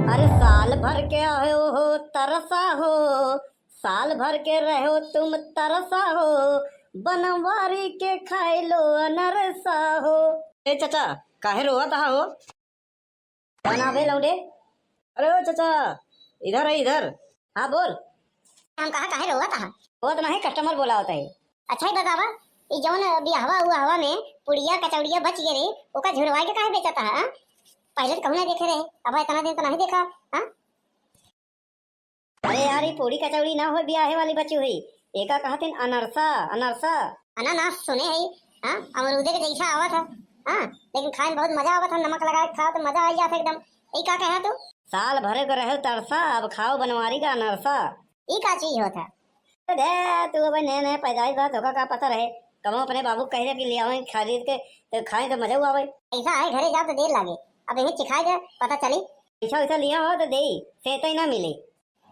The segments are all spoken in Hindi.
अरे साल भर के आयो हो तरसा हो, साल भर के रहो तुम तरसा हो, बनवारी के खाए लो अनरसा हो। ए चाचा, काहे रोवत हो? बना बे लौंडे। अरे ओ चाचा, इधर है इधर। हाँ बोल। हम कहा काहे रोवत हा? रोवत नहीं, कस्टमर बोला होता है। अच्छा ही बतावा, ई जौन बियाहवा हुआ हवा में पुड़िया कचौड़िया बच गए रे, ओका झुरवा के काहे बेचता है? पहले तो कहूं ना देखे रहे, अब इतना दिन तो नहीं देखा। हाँ अरे यार, ये पूरी कचौड़ी ना हो, ब्याहे वाली बची हुई। एका कहते अनरसा। अनरसा अनानास सुने है। हाँ अमरूदे के जैसा आवा था। हाँ लेकिन खाए में बहुत मजा आवा था, नमक लगा के खाओ तो मजा आई जाता एकदम। ये का कहा तू? साल भरे को रहे तरसा, अब खाओ बनवारी का अनरसा। ये का चीज होता? दे तू अब नए नए पैदाइश बात होगा, का पता रहे। कमो अपने बाबू कहे कि ले आवे खरीद के तो खाए तो मजा आवे। ऐसा है घरे जाओ तो देर लागे, अब यही चिखाए जाए पता चली। ऐसा वैसा लिया हो तो दे से तो ही ना मिले।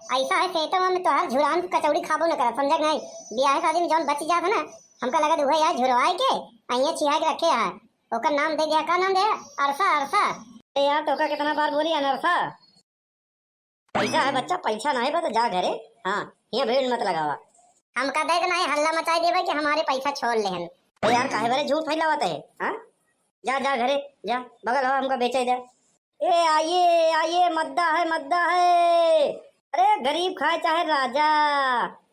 ऐसा है सेता में तो हर झुरान कचौड़ी खाबो न करा, समझ नहीं? ब्याह शादी में जौन बच जात ना, हमका लगा दुहे यार झुरवाई के अइया छिहा के रखे है। ओकर नाम दे दिया, का नाम दे? अरसा। अरसा ए यार, तो का कितना बार बोली अनरसा। पैसा है बच्चा, पैसा नहीं बता जा घरे। हाँ ये भीड़ मत लगावा। हमका दे नहीं हल्ला मचाई देवे कि हमारे पैसा छोड़ लेहन। ए यार काहे बारे झूठ फैलावत है? हाँ जा जा घरे जा, बगल हो हमका बेचे दे। ए आइए आइए, मद्दा है मद्दा है। अरे गरीब खाए चाहे राजा,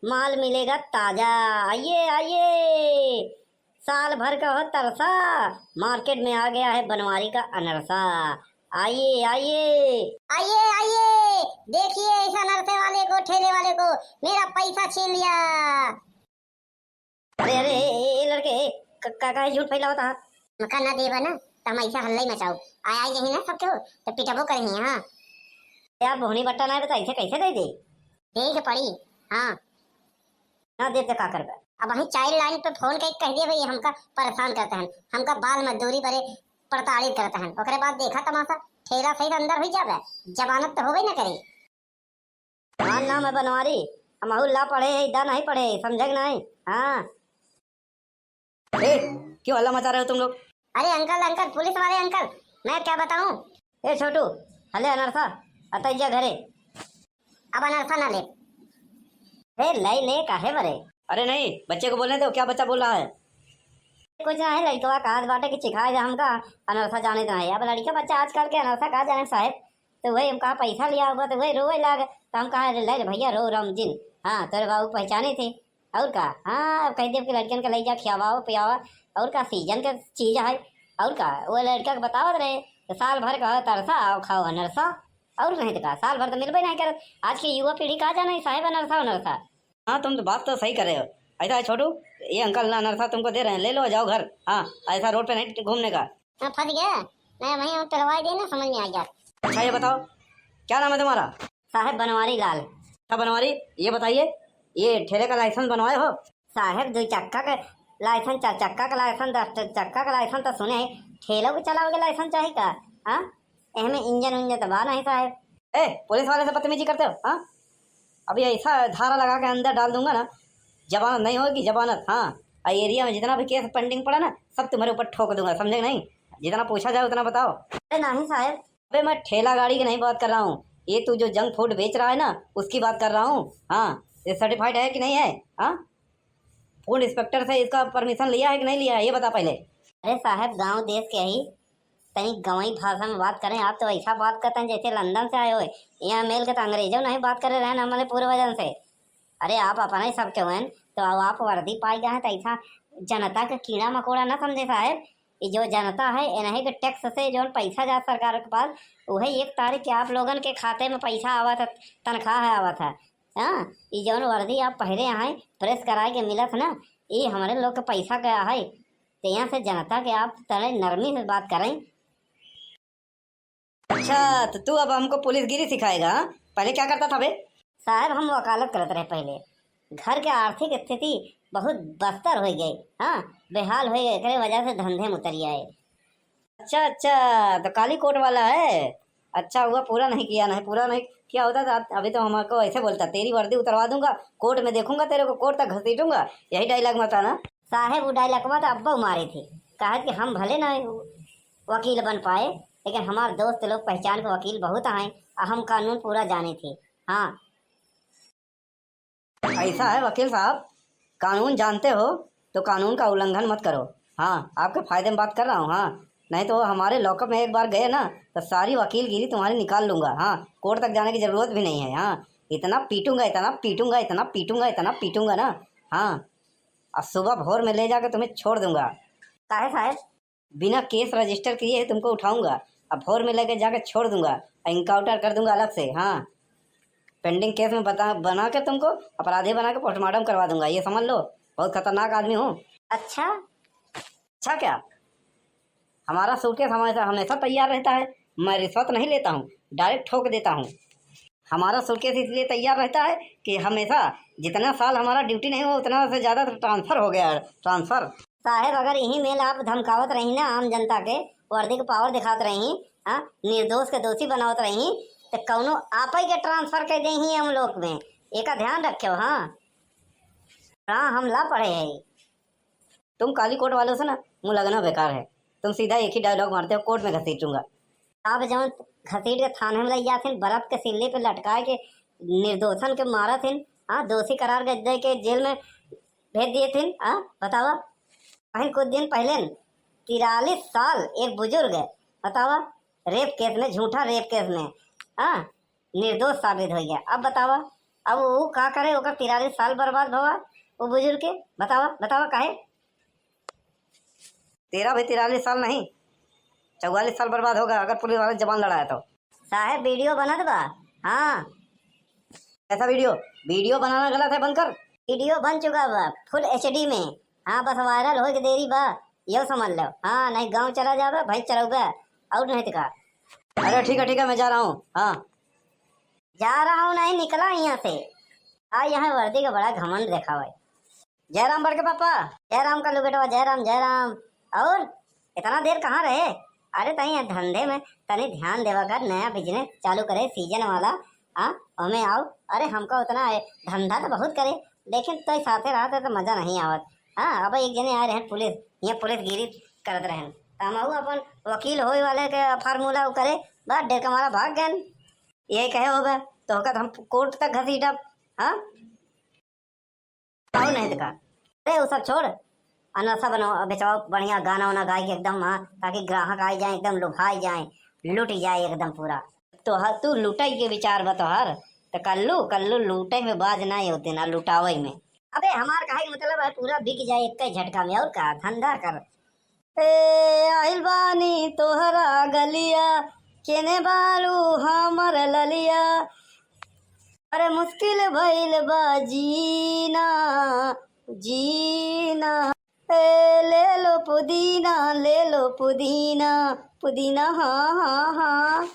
माल मिलेगा ताजा। आइए आइए, साल भर का हो तरसा, मार्केट में आ गया है बनवारी का अनरसा। आइए आइए आइए आइए, देखिए इस अनरसे वाले को, ठेले वाले को मेरा पैसा छीन लिया। अरे अरे ए लड़के, का झूठ फैलावा था? मका ना देवा ना तो हम ऐसा हल्ला ही मचाओ। आया यही ना सबके हो तो पिटबो करेंगे। हाँ यार बोहनी बट्टा ना बता, ऐसे कैसे दे दे? देख पड़ी। हाँ ना दे तो का करबे? अब वही चाइल्ड लाइन पे फोन करके कह दिए भाई हमका परेशान करते हैं, हमका बाल मजदूरी बड़े प्रताड़ित करते हैं। ओकरे बाद देखा तमाशा, ठेला सही अंदर हो जावे, जमानत तो होबे ना करी। हाँ नाम है बनवारी, हम ला पढ़े है, इधर नहीं पढ़े, समझे नहीं? हाँ ए क्यों हल्ला मचा रहे हो तुम लोग? अरे अंकल अंकल, पुलिस वाले अंकल, मैं क्या बताऊं? ए छोटू, हले अनरसा अतैया घरे। अब अनरसा ना ले। ए ले ले काहे बरे? अरे नहीं, बच्चे को बोलने दो, क्या बच्चा बोल रहा है? कुछ ना है, लड़का कहा बाटे कि सिखाए जा हमका अनरसा जाने तो है। अब लड़का बच्चा आजकल के अनरसा कहा जाने साहब, तो वही हम कहा पैसा लिया हुआ तो वही रोए लाग, तो हम कहा ले भैया रो रामजिन। हाँ तेरे बाबू पहचाने थे और का। हाँ कह दे कि लड़कियन के ले जा खियावा पियावा, और का सीजन का चीज है। और का वो लड़का के बतावत रहे तो साल भर का तरसा और खाओ अनरसा, और नहीं तो कहा साल भर तो मिलबे नहीं करत। आज की युवा पीढ़ी कहा जाना साहेब अनरसा अनरसा। हाँ तुम तो बात तो सही कर रहे हो। ऐसा है छोटू, ये अंकल ना अनरसा तुमको दे रहे हैं, ले लो जाओ घर। हाँ ऐसा रोड पे नहीं घूमने का। फंस गया मैं वहीं टलवाई देना, समझ में आ गया। अच्छा ये बताओ क्या नाम है तुम्हारा? साहेब बनवारी लाल। अच्छा बनवारी, ये बताइए ये ठेले का लाइसेंस बनवाए हो? साहेब 2 चक्का का लाइसेंस, 4 चक्का का लाइसेंस, 10 चक्का का लाइसेंस तो सुने है, ठेलों के चलाओगे लाइसेंस चाहिए का? हाँ एहमें इंजन उंजन दबा नहीं साहेब। ए पुलिस वाले से बदतमीजी करते हो? हाँ अभी ऐसा धारा लगा के अंदर डाल दूंगा ना, जमानत नहीं होगी जमानत। हाँ एरिया में जितना भी केस पेंडिंग पड़ा ना, सब तुम्हारे ऊपर ठोक दूंगा, समझे नहीं? जितना पूछा जाए उतना बताओ। अरे नहीं साहब, अबे मैं ठेला गाड़ी की नहीं बात कर रहा हूँ, ये तू जो जंक फूड बेच रहा है ना उसकी बात कर रहा हूँ। हाँ ये सर्टिफाइड है कि नहीं है? हाँ फूड इंस्पेक्टर से इसका परमिशन लिया है कि नहीं लिया है, ये बता पहले। अरे साहब गांव देश के ही तनी गंवई भाषा में बात करें, आप तो ऐसा बात करते हैं जैसे लंदन से आए हो। यहाँ मेल के तो अंग्रेजों नहीं बात करे रहे हमारे पूर्वजन से। अरे आप अपना ही सबके हुए तो अब आप वर्दी पाई गए हैं तो ऐसा जनता का कीड़ा मकोड़ा ना समझे साहब। ये जो जनता है इन्हीं के टैक्स से जो पैसा जा सरकार के पास, वही 1 तारीख के आप लोगन के खाते में पैसा आवा था, तनख्वाह है आवा था। हाँ ये जो वर्दी आप पहले यहाँ प्रेस कराए के मिलत ना, ये हमारे लोग का पैसा गया है, तो यहाँ से जनता के आप तरह नरमी से बात करें। अच्छा तो तू अब हमको पुलिसगिरी सिखाएगा? पहले क्या करता था बे? साहब हम वकालत करते रहे पहले, घर के आर्थिक स्थिति बहुत बदतर हो गई। हाँ बेहाल हो गए, करे वजह से धंधे में उतर आए। अच्छा अच्छा तो काली कोट वाला है। अच्छा हुआ पूरा नहीं किया, नहीं पूरा नहीं किया होता तो अभी तो हमको ऐसे बोलता तेरी वर्दी उतरवा दूंगा, कोर्ट में देखूंगा तेरे को, कोर्ट तक घसीटूंगा। यही डायलॉग मत ना साहेब। वो डायलॉग मत अब्बा मारे थे, कहा कि हम भले ना वकील बन पाए लेकिन हमारे दोस्त लोग पहचान के वकील बहुत आए और हम कानून पूरा जाने थे। हाँ ऐसा है वकील साहब, कानून जानते हो तो कानून का उल्लंघन मत करो। हाँ, आपके फायदे में बात कर रहा हूँ। हाँ, नहीं तो हमारे लॉकअप में एक बार गए ना तो सारी वकीलगिरी तुम्हारी निकाल लूंगा। हाँ, कोर्ट तक जाने की जरूरत भी नहीं है। हाँ, इतना पीटूंगा, इतना पीटूंगा, इतना पीटूंगा, इतना पीटूंगा ना। हाँ, और सुबह भोर में ले जाकर तुम्हें छोड़ दूंगा। काहे साहब? बिना केस रजिस्टर किए तुमको उठाऊंगा और भोर में लेके जाकर छोड़ दूंगा, इनकाउंटर कर दूंगा अलग से। हाँ, पेंडिंग केस में बना के तुमको अपराधी बना के पोस्टमार्टम करवा दूंगा, ये समझ लो। बहुत खतरनाक आदमी हूँ। अच्छा, अच्छा क्या? हमारा सूटकेस हमेशा हमेशा तैयार रहता है। मैं रिश्वत नहीं लेता हूँ, डायरेक्ट ठोक देता हूँ। हमारा सूटकेस इसलिए तैयार रहता है कि हमेशा जितना साल हमारा ड्यूटी नहीं हुआ उतना से ज़्यादा ट्रांसफ़र हो गया है। ट्रांसफ़र साहब अगर यही मेल आप धमकावत रही ना आम जनता के, वर्दी के पावर दिखात रही, हाँ, निर्दोष के दोषी बनावत रही, तो कौनो आप ही के ट्रांसफर कर दे हम लोग में। एक का ध्यान रखो। हाँ हाँ, हम ला पड़े हैं। तुम काली कोट वालों से ना मुँह लगना बेकार है। तुम सीधा एक ही डायलॉग मारते हो, कोर्ट में घसीटूंगा। आप जब घसीट के थाने में ले जाते बर्फ के सिल्ले पे लटकाए के निर्दोषन के मारा थे, हाँ, दोषी करार के दे के जेल में भेज दिए थे। हाँ बतावा, कहीं कुछ दिन पहले 43 साल एक बुजुर्ग है, बतावा, रेप केस में, झूठा रेप केस में, हाँ, निर्दोष साबित हो गया। अब बतावा, अब वो का करे, ओकर 43 साल बर्बाद भवा वो बुजुर्ग के। बतावा बतावा काहे? तेरा भी 43 साल नहीं, 44 साल बर्बाद होगा अगर पुलिस वाले जबान लड़ाया तो। साहब वीडियो बनत बा। हाँ, ऐसा वीडियो बनाना गलत है, बंद कर। वीडियो बन चुका बा फुल HD में। हाँ, बस वायरल हो के देरी बा, यो समझ लो। हाँ, नहीं गांव चला जावे भाई चरौगा और नहीं तो का। अरे ठीक है, मैं जा रहा हूँ। हाँ, जा रहा हूँ नहीं, निकला यहाँ से। हाँ, यहाँ वर्दी का बड़ा घमंड देखा हुआ है। जयराम बड़ के पापा, जयराम का लो बेटा, जयराम जयराम। और इतना देर कहाँ रहे? अरे तही धंधे में तनी ध्यान देवा कर, नया बिजनेस चालू करे सीजन वाला। हाँ, हमें आओ। अरे हमको उतना धंधा तो बहुत करे, लेकिन तो साथे रहते तो मजा नहीं आवत। हाँ, अब एक जने आए रहे पुलिस, यहाँ पुलिस गिरी करत रहे, तो हम अपन वकील होए वाले के फार्मूला करे, बस डेढ़ हमारा भाग गए। यही कहे हो गए तो होकर हम कोर्ट तक घसीटब। हाँ, और नहीं दिखा। अरे वो सब छोड़, अनरसा बनाओ, बेचाओ बढ़िया गाना वाना गाय के एकदम। हाँ, ताकि ग्राहक आए जाए, एकदम लुभाई जाए, लूट जाए एकदम पूरा। तो हर तू लुटाई के विचार बतोहर, तो कल्लू लूटे में बाज नहीं होते ना लुटावे में। अबे हमार कहे का मतलब है पूरा बिक जाए एक झटका में, और का धंधा कर। ए आइल बानी तोहरा गलिया, केने बालू हमर ललिया, अरे मुश्किल भइल बा जीना जीना, ले लो पुदीना, ले लो पुदीना, पुदीना, हाँ हाँ हाँ।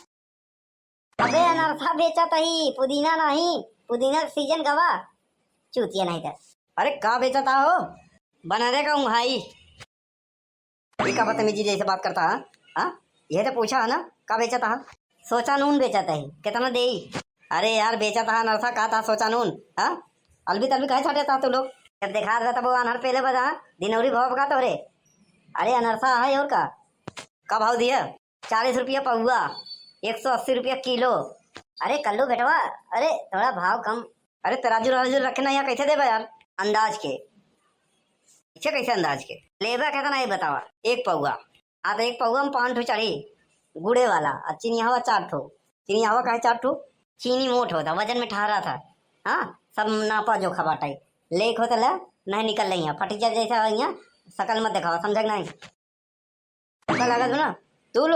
अबे अनरसा बेचा तही, पुदीना नहीं, पुदीना सीजन गवा चूतिया नहीं था। अरे कहाँ बेचा था हो, बना देगा हूँ भाई। का बदतमीजी जैसे बात करता है। हाँ, यह तो पूछा है ना, कहाँ बेचा था? सोचा नून बेचा था, कितना दे? अरे यार बेचा था नरसा, कहा था सोचा नून। हाँ, अलबी तलबी कहे छाटे था तू लोग, जब देखा था तब वो अनहर पहले बजा दिनौरी भाव का तो रे। अरे अनरसा है और का भाव दिया? 40 रुपया पहुआ, 180 रुपया किलो। अरे कल्लू बेटवा, अरे थोड़ा भाव कम। अरे तराजू राजू रखना यहाँ कैसे देगा यार? अंदाज के पीछे कैसे अंदाज के लेबा कहता ना, ये बतावा। एक पौआ, हाँ तो एक पौआ में 5 ठो चढ़ी गुड़े वाला, और चीनी हवा 4 ठो। चीनी हवा कहे 4 ठो, चीनी मोट होता, वजन में ठहरा था। हाँ, सब नापा जोखा बाटा लेख होता ला नहीं निकल रही, फटीचा जैसा यहाँ शकल मत दिखाओ, समझ नहीं लगा ना। तू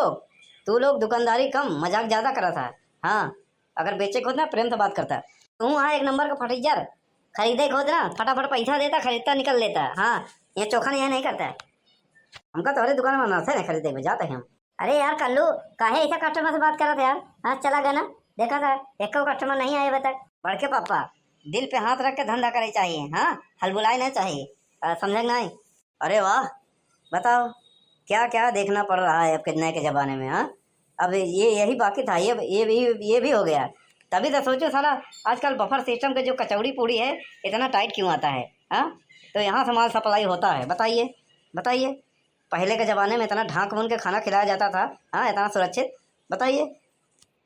लोग दुकानदारी कम, मजाक ज्यादा करा था। हाँ, अगर बेचे खुद ना प्रेम से बात करता। तू हाँ एक नंबर का फटीचर, खरीदे खुद ना फटाफट पैसा देता, खरीदता निकल लेता। हाँ, ये चोखा नहीं नहीं करता है। हमका तो हरे दुकान में नर्से नहीं खरीदे में जाते हैं हम। अरे यार कल्लू, काहे ऐसा कस्टमर से बात कर रहा था यार? हाँ चला गया ना, देखा था एक कस्टमर नहीं आए बता। बड़के पापा, दिल पे हाथ रख के धंधा करे चाहिए। हाँ, हलबुलाई नहीं चाहिए, समझे नहीं? अरे वाह, बताओ क्या क्या देखना पड़ रहा है अब कितने के ज़माने में। हाँ, अब ये यही बाकी था, ये भी हो गया। तभी तो सोचो साला आजकल बफर सिस्टम के जो कचौड़ी पूड़ी है इतना टाइट क्यों आता है। हाँ, तो यहाँ से माल सप्लाई होता है, बताइए। पहले के ज़माने में इतना ढांक मून के खाना खिलाया जाता था, हाँ, इतना सुरक्षित। बताइए,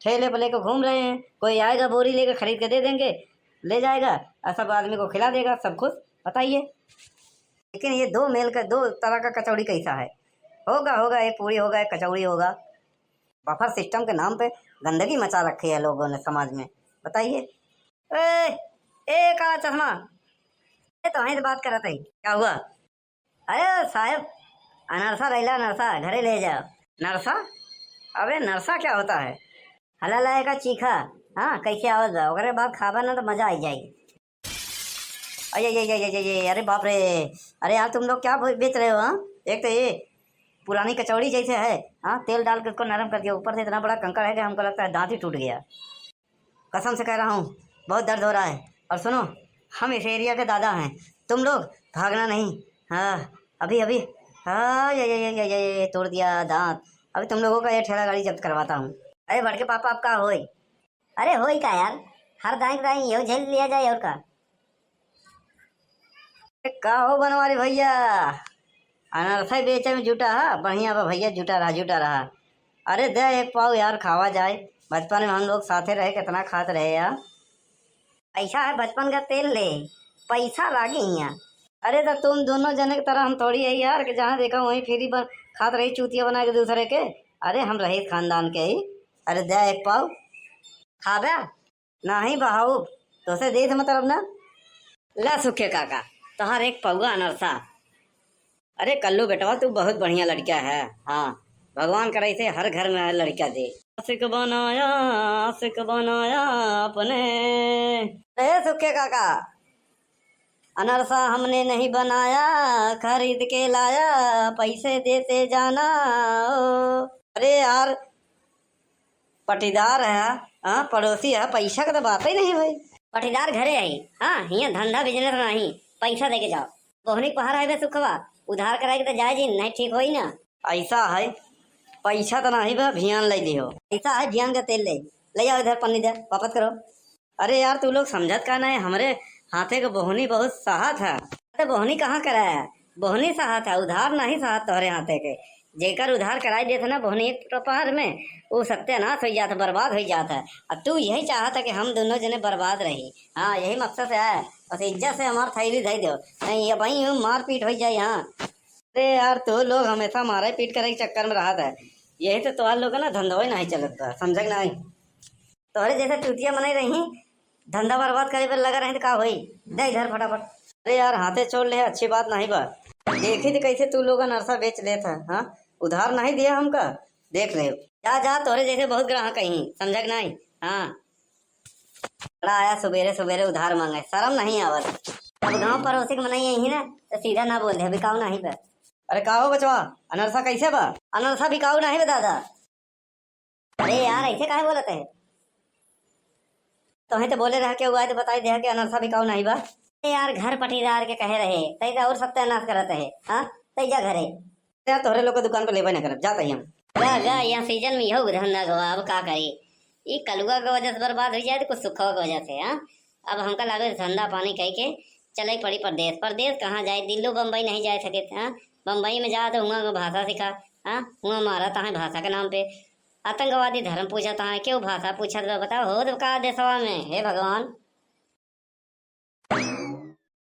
ठेले पे लेकर घूम रहे हैं, कोई आएगा बोरी लेकर खरीद के दे देंगे, ले जाएगा और सब आदमी को खिला देगा, सब खुश। बताइए, लेकिन ये दो मेल का, दो तरह का कचौड़ी कैसा है? होगा एक पूरी होगा, एक कचौड़ी होगा। बफर सिस्टम के नाम पे गंदगी मचा रखी है लोगों ने समाज में। बताइए। ए, काला चश्मा, तो वहीं से बात कर रहा था, क्या हुआ? अरे साहब, अनरसा रैला, नरसा घरे ले जाओ। नरसा? अबे नरसा क्या होता है? हला लाएगा चीखा, हाँ, कैसे आवाज बा, ओकरे बाद खाबा ना तो मजा आई जाएगी। अये, अरे बाप रे, अरे यार तुम लोग क्या बेच रहे हो? हाँ, एक तो ये पुरानी कचौड़ी जैसे है, हाँ, तेल डाल के उसको नरम कर दिया, ऊपर से इतना बड़ा कंकड़ है कि हमको लगता है दांत ही टूट गया। कसम से कह रहा हूँ, बहुत दर्द हो रहा है। और सुनो, हम इस एरिया के दादा हैं, तुम लोग भागना नहीं। हाँ, अभी हाँ, ये तोड़ दिया दांत। अभी तुम लोगों का ये ठेला गाड़ी जब्त करवाता हूँ। अरे बड़के पापा, आपका होई? अरे होई का यार, हर दाई यो झेल लिया जाए और का हो बनवारी भैया, अनरसा बेचे में जुटा है, बढ़िया बा भैया, जुटा रहा। अरे दे एक पाव यार, खावा जाए। बचपन में हम लोग साथे रहे, कितना खाते रहे यार। पैसा है बचपन का तेल ले, पैसा लागे यहाँ। अरे तो तुम दोनों जने की तरह हम थोड़ी है यार कि जहाँ देखा वहीं फ्री बन खाते रही, चूतिया बना के दूसरे के। अरे हम रहे खानदान के ही। अरे दे एक पाव खाबा नहीं बहाऊ, तो से दे मतलब ना। ला सुखे काका, तोहर एक पौआ अनरसा। अरे कल्लू बेटवा, तू बहुत बढ़िया लड़का है। हाँ, भगवान करे से हर घर में लड़का दे। आशिक बनाया अपने। अरे सुखे काका, अनरसा हमने नहीं बनाया, खरीद के लाया, पैसे देते जाना। अरे यार, पटीदार है, हाँ, पड़ोसी है, पैसा का तो बात ही नहीं भाई। पटीदार घरे आई, हाँ, यहाँ धंधा बिजनेस नहीं, पैसा दे के जाओ। बोहनी पहाड़ है सुखवा, उधार कराएगी तो जाए जी, नहीं ठीक हो ही ना। ऐसा है, पैसा तो नहीं बा, भियान ले लियो। ऐसा है, भियान का तेल ले जाओ, इधर पन्नी दे, वापस करो। अरे यार तू लोग समझत का नहीं, हमरे हाथे के बोहनी बहुत साहत है। तो बोहनी कहाँ कराया है? बोहनी साहत है, उधार नहीं साहत तोहरे हाथे के। जेकर उधार कराई देते ना बोहनी एक प्रपहर में, वो सत्यानाश हो जाता, बर्बाद हो जाता है। अब तू यही चाहता कि हम दोनों जने बर्बाद रही, हाँ, यही मकसद से है। बस इज्जत से हमार थैली धई दो, नहीं ये भाई मार पीट हो जाए यहाँ। अरे यार तू लोग हमेशा मारे पीट करे के चक्कर में रहा था, यही तो तुम्हारे लोग ना धंधा ही नहीं चलता, समझ नहीं? तोहरे जैसे चुतिया मनाई रही, धंधा बर्बाद करे पर लगा रहे तो का होई? दे इधर फटाफट। अरे यार हाथे छोड़ ले, अच्छी बात नहीं बा। देखी थी कैसे तू लोग नरसा बेच लेता, हाँ, उधार नहीं दिया हमका, देख ले। जा तोरे जैसे बहुत ग्राहक कहीं, समझ नहीं? हाँ, बड़ा आया सुबेरे उधार मांगे, शर्म नहीं आवत। अब गाँव पड़ोसी के मनाई यही ना, तो सीधा ना बोल दे, बिकाऊ नहीं बा। अरे का हो बचवा, अनरसा कैसे बा? अनरसा बिकाऊ नहीं बा दादा। अरे यार ऐसे काहे बोलते है? तो तो बोले रहा के हुआ है तो बताई दे कि अनरसा बिकाऊ नहीं बा। यार घर पटीदार के कहे रहे, तई और सत्यानाश करते है, हाँ, तई जा घरे। यार तोहरे लोग दुकान पे लेबे न करत, जाता हम जा यहाँ सीजन में यहो धंधा गवा, अब का करी? ये कलुआ के वजह से बर्बाद हो जाए तो कुछ सुखवा की वजह से, हाँ। अब हमका लागे धंधा पानी कह के चले पड़ी परदेश कहाँ जाए, दिल्ली बम्बई नहीं जा सके, हाँ। बम्बई में जा तो वहाँ भाषा सिखा, हाँ, वहाँ मारा था भाषा के नाम पे। आतंकवादी धर्म पूछा था, क्यों भाषा पूछा, बताओ हो तो का देशवा में, हे भगवान।